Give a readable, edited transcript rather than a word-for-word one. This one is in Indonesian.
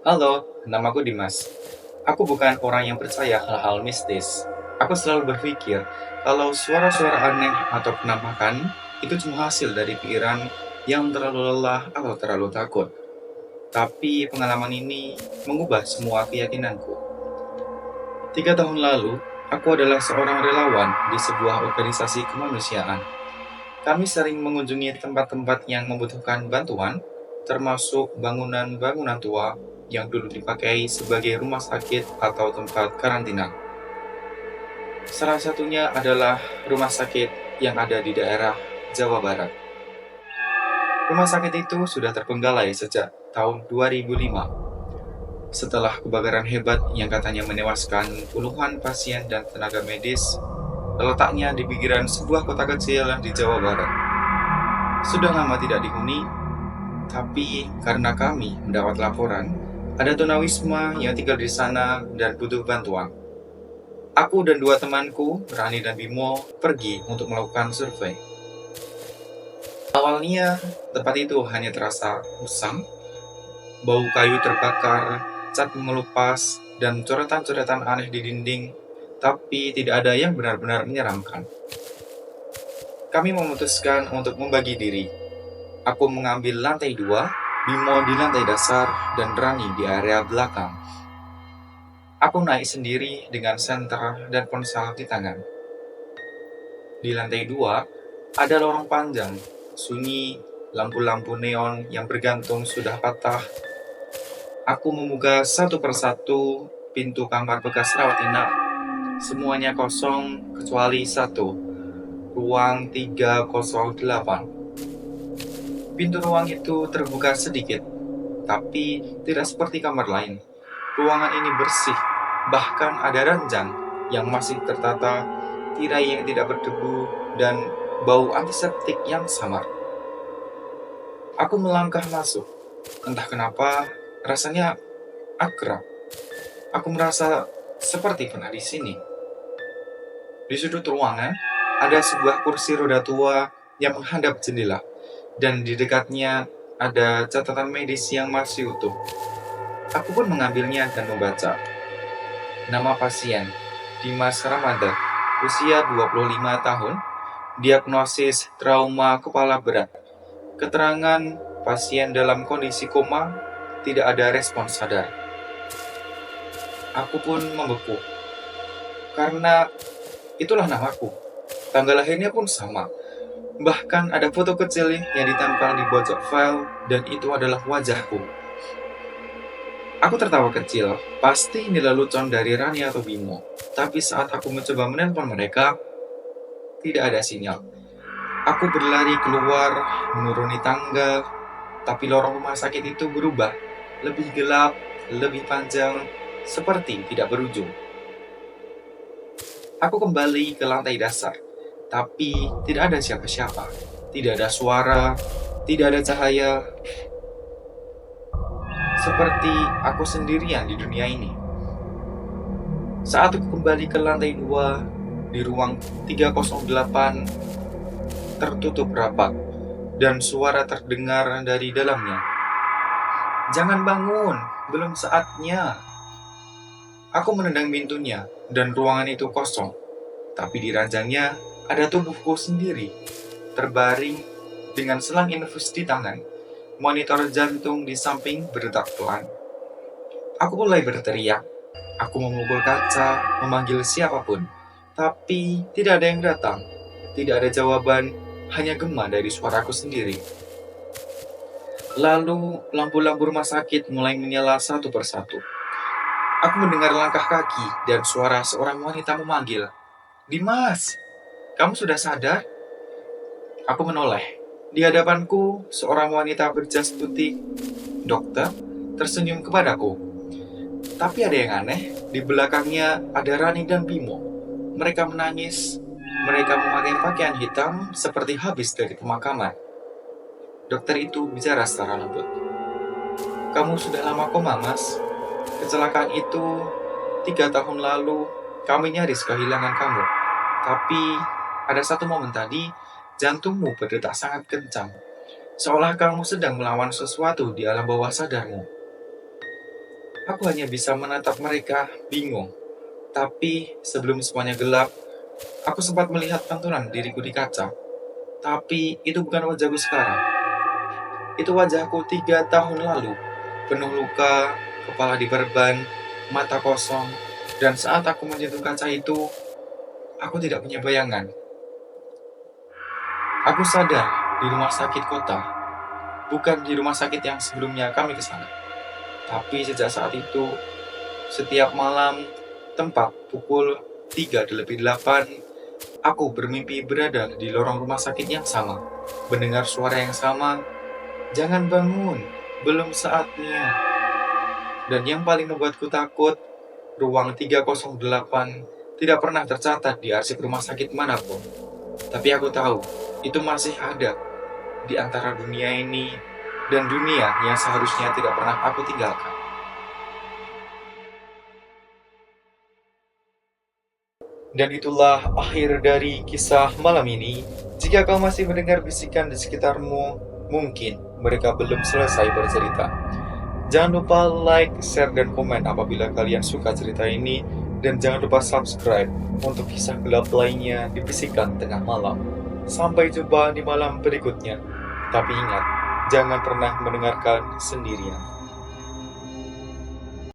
Halo, namaku Dimas. Aku bukan orang yang percaya hal-hal mistis. Aku selalu berpikir kalau suara-suara aneh atau penampakan itu cuma hasil dari pikiran yang terlalu lelah atau terlalu takut. Tapi pengalaman ini mengubah semua keyakinanku. 3 tahun lalu, aku adalah seorang relawan di sebuah organisasi kemanusiaan. Kami sering mengunjungi tempat-tempat yang membutuhkan bantuan, termasuk bangunan-bangunan tua yang dulu dipakai sebagai rumah sakit atau tempat karantina. Salah satunya adalah rumah sakit yang ada di daerah Jawa Barat. Rumah sakit itu sudah terpenggalai sejak tahun 2005 setelah kebakaran hebat yang katanya menewaskan puluhan pasien dan tenaga medis. Letaknya di pinggiran sebuah kota kecil di Jawa Barat. Sudah lama tidak dihuni. Tapi karena kami mendapat laporan, ada tunawisma yang tinggal di sana dan butuh bantuan. Aku dan dua temanku, Rani dan Bimo, pergi untuk melakukan survei. Awalnya, tempat itu hanya terasa usang, bau kayu terbakar, cat mengelupas, dan coretan-coretan aneh di dinding, tapi tidak ada yang benar-benar menyeramkan. Kami memutuskan untuk membagi diri. Aku mengambil lantai 2, Bimo di lantai dasar, dan Rani di area belakang. Aku naik sendiri dengan senter dan ponsel di tangan. Di lantai 2, ada lorong panjang, sunyi, lampu-lampu neon yang bergantung sudah patah. Aku membuka satu persatu pintu kamar bekas rawat inap. Semuanya kosong kecuali satu, ruang 308. Pintu ruang itu terbuka sedikit, tapi tidak seperti kamar lain. Ruangan ini bersih, bahkan ada ranjang yang masih tertata, tirai yang tidak berdebu, dan bau antiseptik yang samar. Aku melangkah masuk. Entah kenapa, rasanya akrab. Aku merasa seperti pernah di sini. Di sudut ruangan, ada sebuah kursi roda tua yang menghadap jendela, dan di dekatnya ada catatan medis yang masih utuh. Aku pun mengambilnya dan membaca. Nama pasien, Dimas Ramadhan, usia 25 tahun, diagnosis trauma kepala berat. Keterangan pasien dalam kondisi koma, tidak ada respons sadar. Aku pun membeku, karena itulah namaku. Tanggal lahirnya pun sama. Bahkan ada foto kecil yang ditempel di pojok file, dan itu adalah wajahku. Aku tertawa kecil, pasti ini lelucon dari Rani atau Bimo. Tapi saat aku mencoba menelpon mereka, tidak ada sinyal. Aku berlari keluar, menuruni tangga, tapi lorong rumah sakit itu berubah. Lebih gelap, lebih panjang, seperti tidak berujung. Aku kembali ke lantai dasar, tapi tidak ada siapa-siapa. Tidak ada suara, tidak ada cahaya, seperti aku sendirian di dunia ini. Saat aku kembali ke lantai 2, di ruang 308, tertutup rapat, dan suara terdengar dari dalamnya. Jangan bangun, belum saatnya. Aku menendang pintunya, dan ruangan itu kosong. Tapi di ranjangnya ada tubuhku sendiri, terbaring dengan selang infus di tangan, monitor jantung di samping berdetak pelan. Aku mulai berteriak. Aku memukul kaca, memanggil siapapun. Tapi tidak ada yang datang. Tidak ada jawaban, hanya gema dari suaraku sendiri. Lalu lampu-lampu rumah sakit mulai menyala satu persatu. Aku mendengar langkah kaki dan suara seorang wanita memanggil, "Dimas, kamu sudah sadar?" Aku menoleh. Di hadapanku, seorang wanita berjas putih, dokter, tersenyum kepadaku. Tapi ada yang aneh, di belakangnya ada Rani dan Bimo. Mereka menangis. Mereka memakai pakaian hitam seperti habis dari pemakaman. Dokter itu bicara secara lembut. "Kamu sudah lama koma, Mas. Kecelakaan itu 3 tahun lalu, kami nyaris kehilangan kamu. Tapi ada satu momen tadi, jantungmu berdetak sangat kencang. Seolah kamu sedang melawan sesuatu di alam bawah sadarmu." Aku hanya bisa menatap mereka, bingung. Tapi sebelum semuanya gelap, aku sempat melihat pantulan diriku di kaca. Tapi itu bukan wajahku sekarang. Itu wajahku 3 tahun lalu. Penuh luka, kepala diperban, mata kosong. Dan saat aku menyentuh kaca itu, aku tidak punya bayangan. Aku sadar di rumah sakit kota, bukan di rumah sakit yang sebelumnya kami ke sana. Tapi sejak saat itu, setiap malam, tempat pukul 3 lebih 8, aku bermimpi berada di lorong rumah sakit yang sama, mendengar suara yang sama, "Jangan bangun, belum saatnya." Dan yang paling membuatku takut, ruang 308 tidak pernah tercatat di arsip rumah sakit manapun. Tapi aku tahu, itu masih ada di antara dunia ini dan dunia yang seharusnya tidak pernah aku tinggalkan. Dan itulah akhir dari kisah malam ini. Jika kau masih mendengar bisikan di sekitarmu, mungkin mereka belum selesai bercerita. Jangan lupa like, share, dan komen apabila kalian suka cerita ini. Dan jangan lupa subscribe untuk kisah gelap lainnya di Bisikan Tengah Malam. Sampai jumpa di malam berikutnya. Tapi ingat, jangan pernah mendengarkan sendirian.